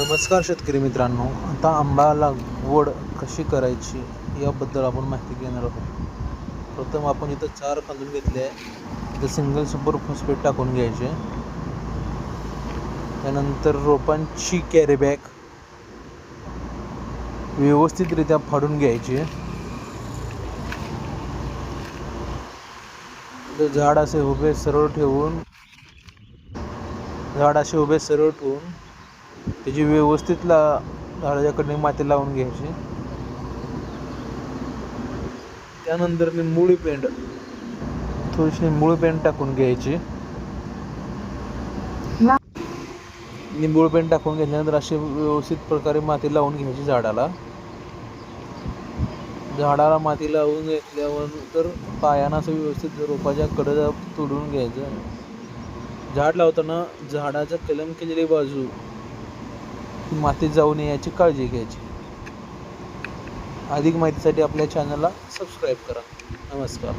नमस्कार शेतकरी मित्रांनो, आता आंबा लागवड कशी करायची याबद्दल आपण माहिती घेणार आहोत. प्रथम आपण इथं 4 खांदून घेतले आहे. इथं सिंगल सुपर फॉस्फेट टाकून घ्यायचे. त्यानंतर रोपांची कॅरी बॅग व्यवस्थितरित्या फाडून घ्यायची. झाड असे उभे सरळ ठेवून त्याची व्यवस्थित झाडाच्या कडे माती लावून घ्यायची. त्यानंतर थोडीशी निंबूळी पेंड टाकून घ्यायची. निंबूळी पेंड टाकून घेतल्यानंतर अशी व्यवस्थित प्रकारे माती लावून घ्यायची. झाडाला माती लावून घेतल्यानंतर पायानं असं व्यवस्थित रोपाच्या कडं तोडून घ्यायचं. झाड लावताना झाडाच्या कलम केलेली बाजू मातीत जाऊ नये याची काळजी घ्यायची. अधिक माहितीसाठी आपल्या चॅनलला सबस्क्राईब करा. नमस्कार.